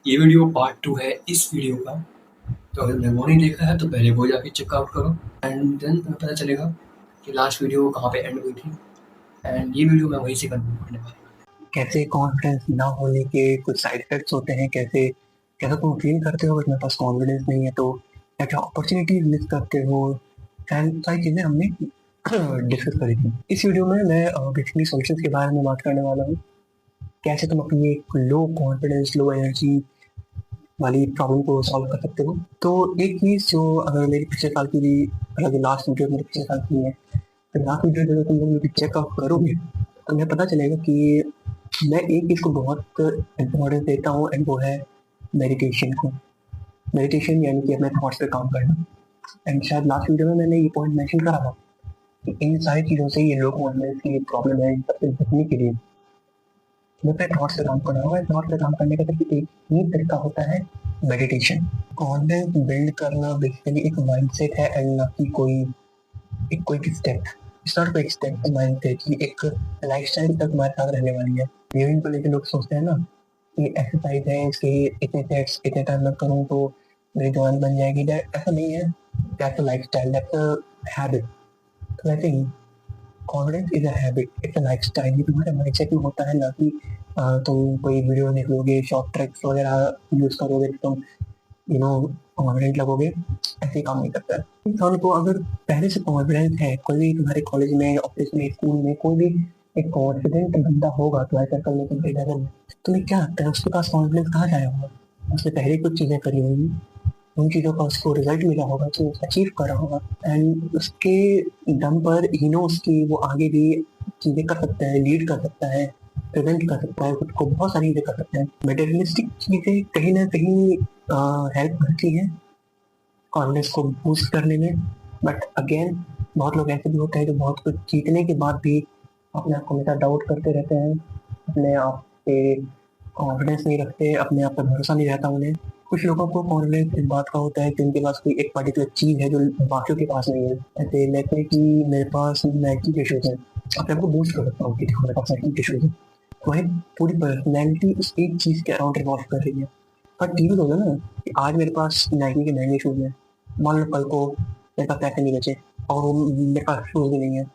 ये video part 2 है इस वीडियो का। तो अगर मैंने वो नहीं देखा है तो पहले वो जाके चेकआउट करो एंड देन तुम्हें पता चलेगा कि लास्ट वीडियो कहाँ पे एंड हुई थी एंड ये वीडियो मैं वहीं से कंटिन्यू करने वाला हूँ। कैसे कॉन्फिडेंस ना होने के कुछ साइड इफेक्ट्स होते हैं, कैसे कैसा तुम फील करते हो अगर मेरे पास कॉन्फिडेंस नहीं है तो क्या क्या अपॉर्चुनिटीज मिस करते हो, सारी चीजें हमने डिस्कस करी थी। इस वीडियो में मैं बेसिकली सॉल्यूशंस के बारे में बात करने वाला हूँ। कैसे तुम अपनी एक लो कॉन्फिडेंस लो एनर्जी वाली प्रॉब्लम को सॉल्व कर सकते हो। तो एक चीज जो अगर मेरी पिछले साल की भी, अगर लास्ट वीडियो मेरे पिछले साल की है, तो लास्ट वीडियो जब तुम लोग चेकआउट करोगे तो तुम्हें पता चलेगा कि मैं एक चीज को बहुत इम्पोर्टेंस देता हूँ एंड वो है मेडिटेशन को। मेडिटेशन यानी कि अपने थॉट्स पे काम करना। एंड शायद लास्ट वीडियो में मैंने ये पॉइंट मेंशन करा था कि इन सारी चीज़ों से ये लो कॉन्फिडेंस की प्रॉब्लम है, इन सबसे बचने के लिए हमें अपने थॉट्स पे काम करना होगा। थॉट्स पे काम करने का सिर्फ एक ही तरीका होता है, मेडिटेशन। कॉन्फिडेंस बिल्ड करना बेसिकली एक माइंडसेट है एंड ना कि कोई स्टेप। इट्स नॉट कोई स्टेप, माइंडसेट की एक लाइफस्टाइल तक हमारे साथ रहने वाली है। गेमिंग को लेकर लोग सोचते हैं ना कि एक्सरसाइज है, इसके इतने सेट्स इतने टाइम में करूँ तो मेरी जवान बन जाएगी। ऐसा नहीं है। That's a lifestyle, that's a habit. तो वैसे ही confidence is a habit, it's a lifestyle. ये तुम्हारे माइंडसेट में होता है, ना कि तुम कोई वीडियो देख लोगे, शॉर्ट ट्रिक्स वगैरह यूज करोगे तो तुम कॉन्फिडेंट लगोगे। ऐसे ही काम नहीं करता है। इंसान को अगर पहले से कॉन्फिडेंस है, कोई भी तुम्हारे कॉलेज में, ऑफिस में, स्कूल में कोई भी एक कॉन्फिडेंट बंदा होगा तुम्हारे सर्कल में, कंपेरिजन में, तुम्हें क्या लगता है उसके पास कॉन्फिडेंस कहाँ से आया होगा? उसने पहले कुछ चीजें करी होंगी, उन चीजों का उसको रिजल्ट मिला होगा, तो अचीव करा होगा एंड उसके दम पर उसकी वो आगे भी चीजें कर सकता है, लीड कर सकता है, प्रेजेंट कर सकता है, खुद को बहुत सारी चीजें कर सकता है। मटेरियलिस्टिक चीजें कहीं ना कहीं हेल्प करती हैं कॉन्फिडेंस को बूस्ट करने में। बट अगेन बहुत लोग ऐसे भी होते हैं जो बहुत कुछ जीतने के बाद भी अपने आप को हमेशा डाउट करते रहते हैं, अपने आप पे कॉन्फिडेंस नहीं रखते, अपने आप पे भरोसा नहीं रहता उन्हें। कुछ लोगों को कॉन्फिडेंस इस बात का होता है कि उनके पास कोई एक पर्टिकुलर चीज है जो बाकियों के पास नहीं है। ऐसे लेते हैं कि मेरे पास नाइकी के शूज है, अपने आप को बूस्ट कर सकता हूँ कि देखो मेरे पास नाइकी के शूज है। वही पूरी पर्सनैलिटी उस एक चीज के अराउंड रिवॉल्व कर रही है। पर टीवी होगा ना कि आज मेरे पास नाइकी के महंगे शूज हैं, मान लो कल को मेरे पास पैसे नहीं बचे और वो मेरे पास शूज भी नहीं है।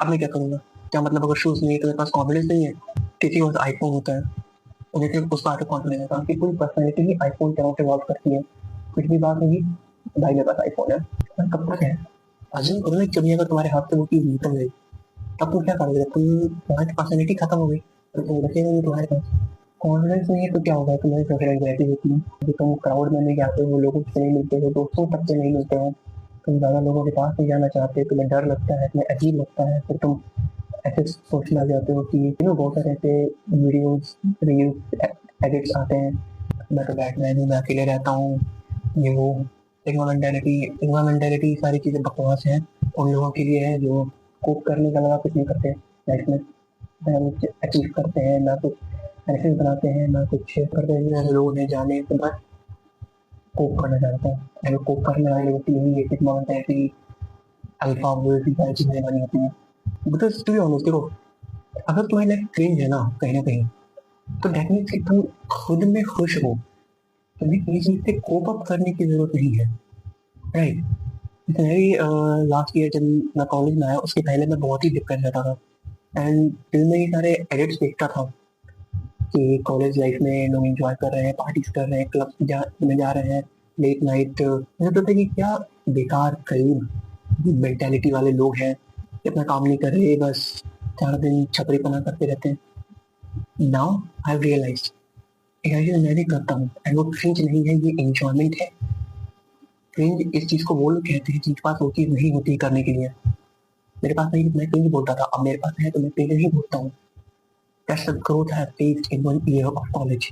अब मैं क्या करूंगा? क्या मतलब अगर शूज नहीं है तो मेरे पास कॉन्फिडेंस नहीं है? किसी के पास आईफोन होता है तो जैसे उसका आगे कॉन्फिडेंस होता है कि पूरी पर्सनैलिटी ही आईफोन के अराउंड रिवॉल्व करती है। कुछ भी बात होगी, भाई मेरे पास आईफोन है। पर कब तक है? अज्यूम करो ना कभी अगर तुम्हारे हाथ से वो चीज निकल गई, तब तुम क्या करोगे? तुम्हारी पर्सनैलिटी खत्म हो गई तो तुम बचेगा नहीं तुम्हारे पास। कॉन्फिडेंस नहीं है तो क्या होगा? तुम्हारी सोशल एंग्जाइटी होती है, जो तुम क्राउड में नहीं जाते हो, लोगों से नहीं मिलते हो, दोस्तों तक से नहीं मिलते हो, तुम ज्यादा लोगों के पास नहीं जाना चाहते, तुम्हें डर लगता है, तुम्हें अजीब लगता है, फिर तुम ऐसे सोचने लग जाते हो कि बहुत सारे ऐसे वीडियोस, रील्स, एडिट्स आते हैं, मैं तो बैटमैन हूँ, मैं अकेले रहता हूँ, ये वो। सिग्मा मेंटेलिटी सारी चीजें बकवास हैं। उन लोगों के लिए है जो कोप करने के अलावा कुछ नहीं करते लाइफ में, ना कुछ अचीव करते हैं, ना कुछ ऐसे बनाते हैं, ना कुछ करते हैं। जैसे लोग उन्हें जाने तो बस कोप करना चाहते हैं, और कोप करने वाले लोग की यही सिग्मा मेंटेलिटी, अल्फा वो सारी चीजें बनी होती हैं। बिकॉज टू बी ऑनेस्ट देखो, अगर तुम्हारी लाइफ क्रिंज है ना कहीं, तो दैट मीन्स कि तुम खुद में खुश हो, तुम्हें किसी चीज से कोप अप करने की जरूरत नहीं है, राइट? मेरी लास्ट ईयर जब मैं कॉलेज में आया उसके पहले मैं बहुत ही डिप्रेस रहता था एंड फिर मैं ये सारे एडिट्स देखता था कि कॉलेज लाइफ में लोग एंजॉय कर रहे हैं, पार्टीज कर रहे हैं, क्लब में जा रहे हैं, लेट नाइट। मुझे तो था कि क्या बेकार करीब मेंटेलिटी वाले लोग हैं कि अपना काम नहीं कर रहे, बस सारा दिन छपरीपना करते रहते हैं। नाउ आई रियलाइज मैं भी करता हूँ एंड वो क्रिंज नहीं है, ये एंजॉयमेंट है। क्रिंज इस चीज को वो लोग कहते हैं जिनके पास वो चीज नहीं होती करने के लिए। मेरे पास नहीं, मैं क्रिंज बोलता था, अब मेरे पास है तो मैं क्रिंज ही बोलता हूँ। That's the growth I have faced in 1 year of college.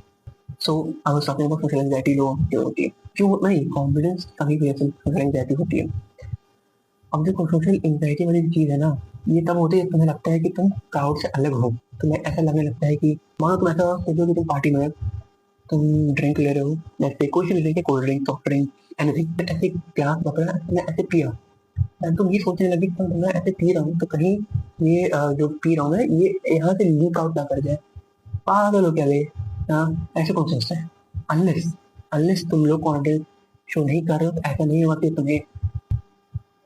So I was talking about social anxiety लोगों की होती है, क्यों नहीं? कॉन्फिडेंस कभी भी ऐसे सोशल एंग्जाइटी होती है। अब जो सोशल एंग्जाइटी वाली चीज है ना, ये तब होती है जब तुम्हें लगता है कि तुम क्राउड से अलग हो। तुम्हें ऐसा लगने लगता है कि मानो तुम ऐसा सोचो कि तुम पार्टी में हो, तुम ड्रिंक ले रहे हो, जैसे कुछ भी लेके, cold drink, soft drink, anything, ऐसे ग्लास पकड़ा, तुमने ऐसे पिया एंड तुम ये सोचने लगे कि मैं ऐसे पी रहा हूँ तो कहीं ये जो पी रहा हूँ मैं, ये यहाँ से लीक आउट ना कर जाए। पागल हो क्या बे? हाँ, ऐसे कौन सोचता है? अनलेस अनलेस तुम लोग कॉन्फिडेंस शो नहीं कर रहे हो, तो ऐसा नहीं हुआ कि तुम्हें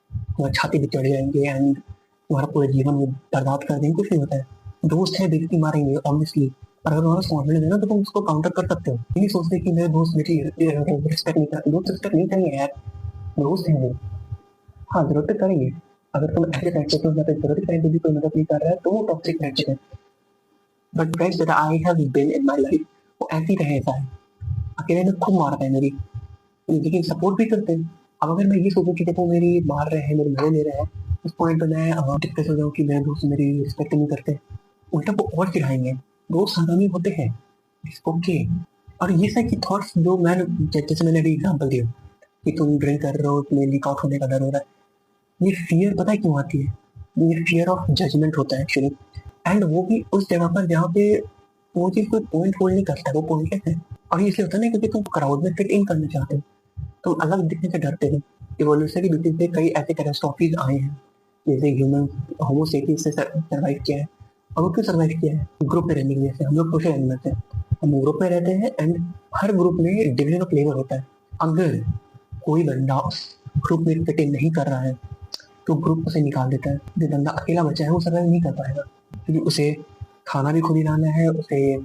तुम्हारे छाती पे चढ़ जाएंगे एंड तुम्हारा पूरा जीवन वो बर्बाद कर देंगे। कुछ नहीं होता है, दोस्त है बेइज्जती मारेंगे ऑब्वियसली, पर अगर तुम्हारा कॉन्फिडेंस है ना तो तुम उसको काउंटर कर सकते हो। ये नहीं सोचते कि मेरे दोस्त मेरी रिस्पेक्ट नहीं करते, दोस्त रिस्पेक्ट नहीं करेंगे यार, दोस्त हैं वो। हाँ, जरूरत पे करेंगे। अगर तुम ऐसे फ्रेंडशिप में जरूरत के टाइम पे भी कोई मदद नहीं कर रहा है तो वो टॉक्सिक फ्रेंडशिप है। But friends that I have been in my life वो ऐसी रहे, ऐसा है, अकेले में खूब मारता है मेरी, लेकिन सपोर्ट भी करते हैं। अब अगर मैं ये सोचूं कि देखो मेरी मार रहे हैं, मेरे मजे ले रहे हैं, उस पॉइंट पे मैं डिप्रेस हो जाऊँ कि मेरे दोस्त मेरी रिस्पेक्ट नहीं करते, उल्टा वो और चिढ़ाएंगे। दोस्त हरामी होते हैं, ओके। और ये सारी थॉट्स जो मैं, जैसे मैंने अभी एग्जाम्पल दिया कि तुम ड्रिंक कर रहे हो, तुम्हें लीक आउट होने का डर हो रहा है, ये फियर पता है क्यों आती है? ये फियर ऑफ जजमेंट होता है एक्चुअली, एंड वो भी उस जगह पर जहाँ पे वो चीज कोई पॉइंट होल्ड नहीं करता है, वो पॉइंटलेस है। और ये इसलिए होता है ना क्योंकि तुम क्राउड में फिट इन करना चाहते हो, तुम अलग दिखने से डरते हो। इवोल्यूशनरी बेसिस पे कई ऐसे कैटास्ट्रॉफीज आए हैं, जैसे ह्यूमन होमोसेपियंस से सर्वाइव किया है। और वो क्यों सर्वाइव किया है? ग्रुप में रहने की वजह से। हम लोग सोशल एनिमल्स हैं, हम ग्रुप में रहते हैं एंड हर ग्रुप में डिवीजन ऑफ लेबर होता है। अगर कोई बंदा ग्रुप में फिट इन नहीं कर रहा है तो ग्रुप उसे निकाल देता है। जो बंदा अकेला बचा है वो सर्वाइव नहीं कर पाएगा, क्योंकि उसे खाना भी खुद ही लाना है, उसे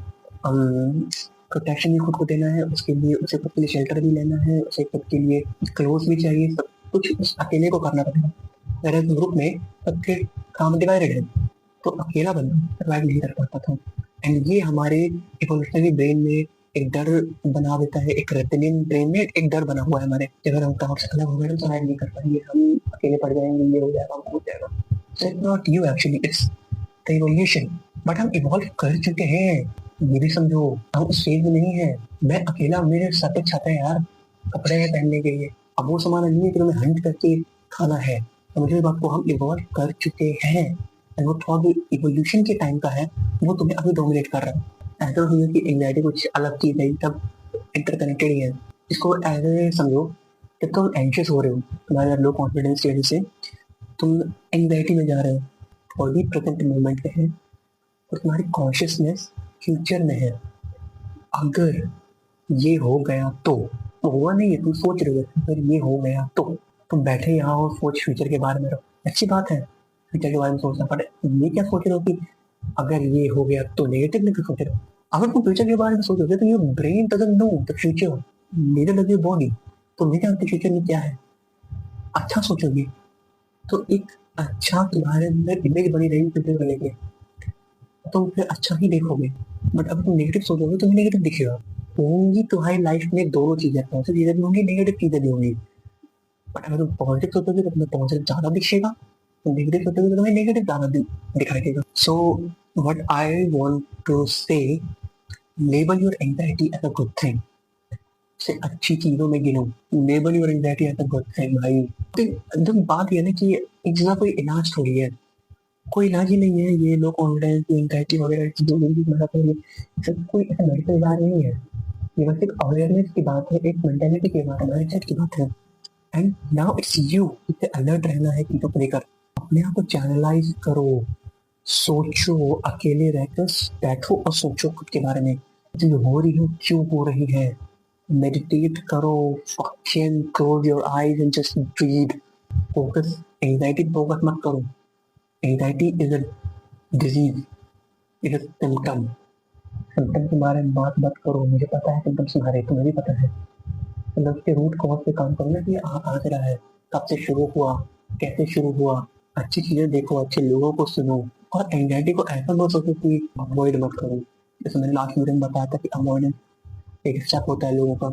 प्रोटेक्शन भी खुद को देना है, उसके लिए उसे खुद के लिए शेल्टर भी लेना है, उसे खुद के लिए क्लोथ भी चाहिए, सब कुछ उस अकेले को करना पड़ेगा। अगर ग्रुप में सबके काम डिवाइडेड है तो अकेला बंदा सर्वाइव नहीं कर पाता था। एंड ये हमारे इवोल्यूशनरी ब्रेन में एक डर बना देता है, एक रेप्टिलियन ब्रेन में एक डर बना हुआ है हमारे, कि अगर हम काम से अलग हो गए तो सर्वाइव नहीं कर पाएंगे, हम अकेले पड़ जाएंगे, ये हो जाएगा, वो हो जाएगा। So it's not you actually, it's the evolution. But हम इवॉल्व कर चुके हैं, ये भी समझो। हम उस स्टेज में नहीं है, मैं अकेला, मेरे सर पे छत है यार, कपड़े हैं पहनने के लिए, अब वो सामान नहीं है कि तुम्हें हंट करके खाना है। समझो इस बात को, हम इवॉल्व कर चुके हैं एंड वो थॉट इवोल्यूशन के टाइम का है, वो तुम्हें अभी डोमिनेट कर रहा है। ऐसा नहीं है कि एंग्जाइटी कुछ अलग चीज है, सब इंटरकनेक्टेड ही है। इसको ऐसे समझो, जब तुम एंशियस हो रहे हो, तुम्हारे लो कॉन्फिडेंस की वजह से तुम एंग्जाइटी में जा रहे हो और भी प्रेजेंट मोमेंट में है, और तुम्हारी कॉन्शियसनेस फ्यूचर में है। अगर ये हो गया तो हुआ नहीं है, तुम सोच रहे हो, अगर ये हो गया तो तुम बैठे यहाँ और सोच फ्यूचर के बारे में रहो, अच्छी बात है फ्यूचर के बारे में सोचना, पर ये क्या सोच रहे हो कि अगर ये हो गया तो नेगेटिव में क्यों सोच रहे हो? अगर तुम फ्यूचर के बारे में सोचोगे तो your brain doesn't know the future, neither does your body. तुम नहीं जानते फ्यूचर में क्या है। अच्छा सोचोगे तो एक अच्छा तुम्हारे अंदर इमेज बनी रहेगी फ्यूचर को लेके, तुम फिर अच्छा ही देखोगे। बट अगर तुम नेगेटिव सोचोगे तुम्हें नेगेटिव दिखेगा। होंगी तुम्हारी लाइफ में दोनों चीजें, पॉजिटिव चीजें भी होंगी, नेगेटिव चीजें भी होंगी। बट अगर तुम पॉजिटिव सोचोगे तो तुम्हें पॉजिटिव ज्यादा दिखेगा, तुम नेगेटिव सोचोगे तो तुम्हें नेगेटिव ज्यादा दिखाई देगा। So what I want to say, label your anxiety as a good thing, say अच्छी चीजों में गिनो, label your anxiety as a good thing भाई। तो बात ये ना कि इसका कोई इलाज थोड़ी है, कोई इलाज ही नहीं है ये लो कॉन्फिडेंस एंजाइटी वगैरह चीजों की मदद करेंगे, सब कोई ऐसा मेडिकल इलाज नहीं है। ये बस एक अवेयरनेस की बात है, एक मेंटेलिटी की बात है, माइंडसेट की बात है। एंड नाउ इट्स यू, इसे अलर्ट रहना है चीजों को लेकर। अपने आप को चैनलाइज करो, सोचो, अकेले रहकर बैठो और सोचो खुद के बारे में, जो हो रही हो क्यों हो रही है। मेडिटेट करो, fucking close your eyes and just breathe. Focus, anxiety focus मत करो। Anxiety is a disease, it is symptom. Symptom के बारे में बात मत करो, मुझे पता है सिम्टम्स तुम्हारे, तुम्हें भी पता है। मतलब उसके रूट कॉज पे काम करो ना कि कहाँ से रहा है, कब से शुरू हुआ, कैसे शुरू हुआ। अच्छी चीजें देखो, अच्छे लोगों को सुनो, और एंजाइटी को ऐसा मत सोचो कि अवॉइड मत करो। जैसे मैंने लास्ट वीडियो में बताया था कि अवॉइडेंस एक स्टेप होता है लोगों का,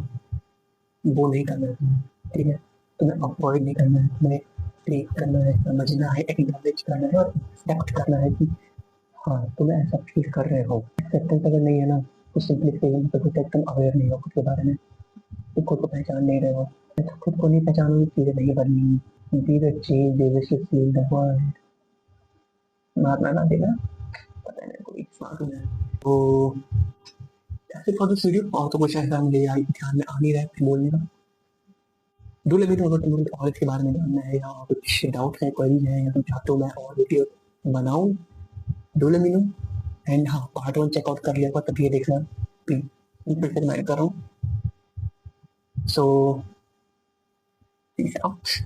वो नहीं करना है तुम्हें, ठीक है? तुम्हें अवॉइड नहीं करना है, तुम्हें ट्रीट करना है, समझना है, एक्नॉलेज करना है और एक्सेप्ट करना है कि हाँ तुम्हें ऐसा फील कर रहे हो। एक्सेप्टेंस अगर नहीं है ना तो सिंपली सेइंग तुम अवेयर नहीं हो खुद के बारे में, तुम खुद को पहचान नहीं रहे हो। तो खुद को नहीं पहचानोगे चीजें नहीं बदलेंगी। Be the change they wish to see in the world. Mahatma Gandhi ना, पता नहीं कोई स्मार्ट हो जाए तो ऐसे फॉर दिस वीडियो। और तो कुछ ऐसा मुझे ध्यान में आ नहीं रहा है बोलने का। डू लेट मी नो अगर तुम्हें कॉलेज के बारे में जानना है या कुछ डाउट है, क्वेरीज है, या तुम चाहते हो मैं और वीडियो बनाऊं, do let me know. And हाँ, पार्ट 1 चेकआउट कर लिया होगा तब ये देखना, फिर से मैं कर रहा हूँ। So peace out.